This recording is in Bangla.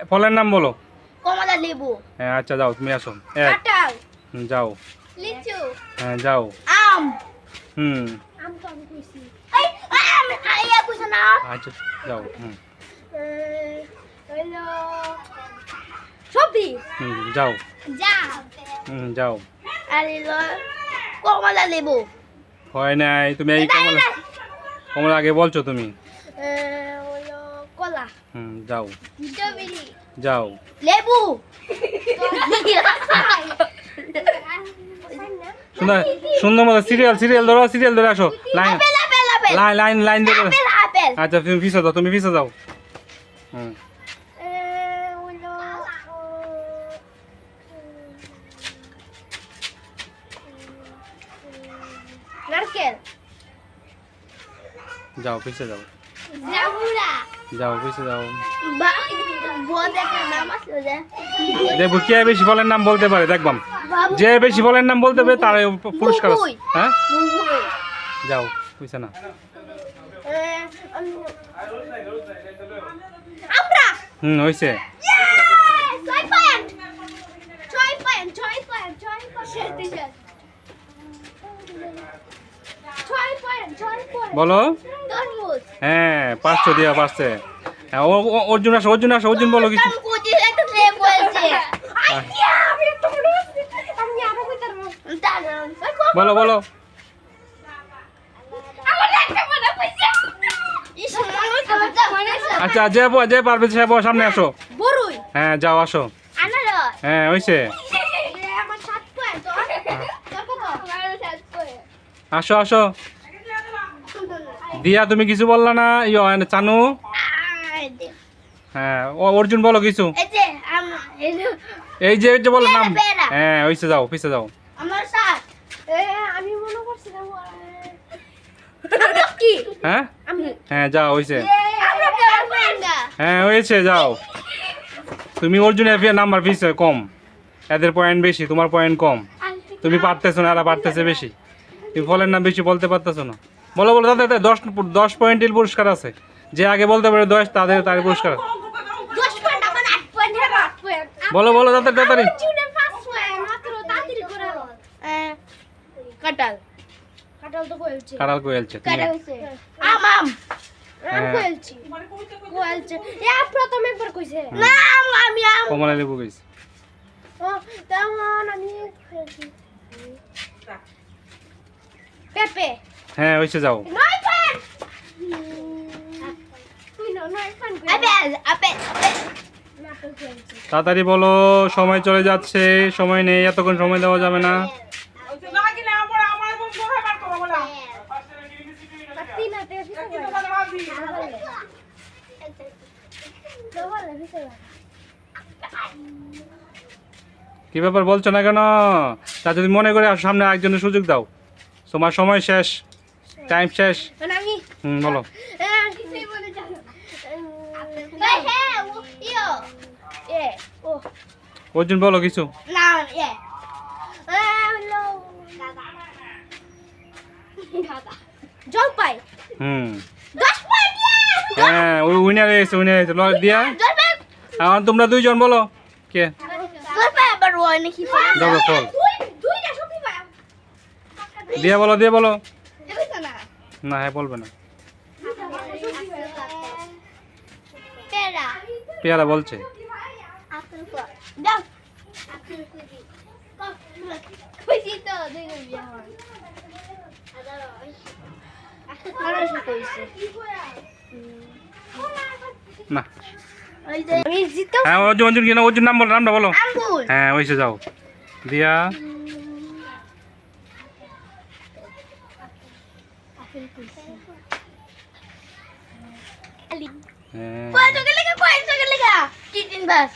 ফলের নাম বলো। কমলা লেবু, হ্যাঁ আচ্ছা যাও তুমি আসো। কাঁঠাল, যাও। লিচু, হ্যাঁ যাও। আম। হুম আম তো আমি কইছি। এই আম আইয়া কইছ না। আচ্ছা যাও। হলো সবজি। যাও। যা। যাও। আর হলো কমলা লেবু। হয় নাই, তুমি এই কমলা কমলা আগে বলছো তুমি। হলো কলা। যাও। স্ট্রবেরি। যাও। লেবু। সুন্দর সুন্দর মতো সিরিয়াল ধরে আসো। Line apple apple apple. Line দিয়ে আপেল আপেল। আচ্ছা তুমি পিছে যাও, তুমি পিছে যাও। হলো নারকেল। যাও পিছে যাও। জামুরা। যাও পিছে যাও। বহুত একটা নাম আছে যে। দেখবো কে বেশি ফলের নাম বলতে পারে, দেখবাম যে বেশি ফলের নাম বলতে পারে তার পুরস্কার আছে। হ্যাঁ যাও পিছে না। আমরা। হয়েছে। 6 পয়েন্ট 6 পয়েন্ট 6 পয়েন্ট 6 পয়েন্ট বলো। তরমুজ। হ্যাঁ 500 দিয়া পারছে। হ্যাঁ অর্জুন আসো, অর্জুন বলো কিছু। তরমুজ একটা লেবু বলছে। আমি তো বলছি আমি আরো কইতাম। বলো বলো। আমার একটা মনে কইছে। ইস মনে কইছে মনে কইছে। আচ্ছা যে পারবে সে সামনে আসো। বড়ুই। হ্যাঁ যাও আসো। আনারস। হ্যাঁ হয়েছে। আমার 7 পয়েন্ট তোর কত? আমার 7 পয়েন্ট। আসো আসো। দিয়া তুমি কিছু বললা না, চানু। হ্যাঁ অর্জুন বলো কিছু। এই যে বলো নাম। হ্যাঁ হয়েছে, যাও পিছে যাও। আমার 7 আমি মনে করছিলাম কি হ্যাঁ হ্যাঁ যাও হয়েছে। আমরা কেমন পাইনা। হ্যাঁ হয়েছে যাও। তুমি অর্জুনের নাম্বার পিছে কম, এদের পয়েন্ট বেশি, তোমার পয়েন্ট কম। তুমি পারতেছো না, এরা পারতেছে বেশি। তুমি ফলের নাম বেশি বলতে পারতেছো না। বলো বলো তাদের 10 পয়েন্টের পুরস্কার আছে। যে আগে বলতে পারে 10 তার পুরস্কার আছে। 10 পয়েন্ট আমার 8 পয়েন্ট 8 পয়েন্ট। বলো বলো তাড়াতাড়ি। চুনে 5 পয়েন্ট মাত্র তাড়াতাড়ি করে কাঁঠাল। কাঁঠাল তো কইলছে। কাঁঠাল কইলছে। কাঁঠাল হইছে। আম কইলছি। কইলছে। প্রথম একবার কইছে। না আমি কমলা লেবু কইছি। তেমন আমি কইছি। পেঁপে। হ্যাঁ হইছে যাও। 9 পয়েন্ট। তুই 9 পয়েন্ট কই। আপেল। নাটক কইলছে। তাড়াতাড়ি বলো, সময় চলে যাচ্ছে, সময় নেই, এতক্ষণ সময় দেওয়া যাবে না। কি ব্যাপার বলছো না কেন? তা যদি মনে করে আসো, সামনে একজনের সুযোগ দাও। তোমার সময় শেষ, টাইম শেষ। বলো। অর্জুন বলো কিছু। জলপাই। 10 পয়েন্ট। হ্যাঁ ওই উইনার হয়েছে দিয়া। এখন তোমরা দুইজন বলো কে। জলপাই আবার ওই নাকি ফল। দাও ফল। দুইটা সবজি পাই। দিয়া বলো। দেখছ না? না হ্যাঁ বলবে না। পেয়ারা। পেয়ারা বলছে। আপেল কো। দাও। আপেল কই দি। কইছি তো দেখো বিয়া হয়। আরো কইছে। না। ওই যে আমি জিততাম। হ্যাঁ অর্জুন কি না, অর্জুন নামটা বলো। আঙ্গুর। হ্যাঁ ওইসে যাও। দিয়া। আপেল কইছে। হ্যাঁ কয় টাকা লেখা কি তিন বাস।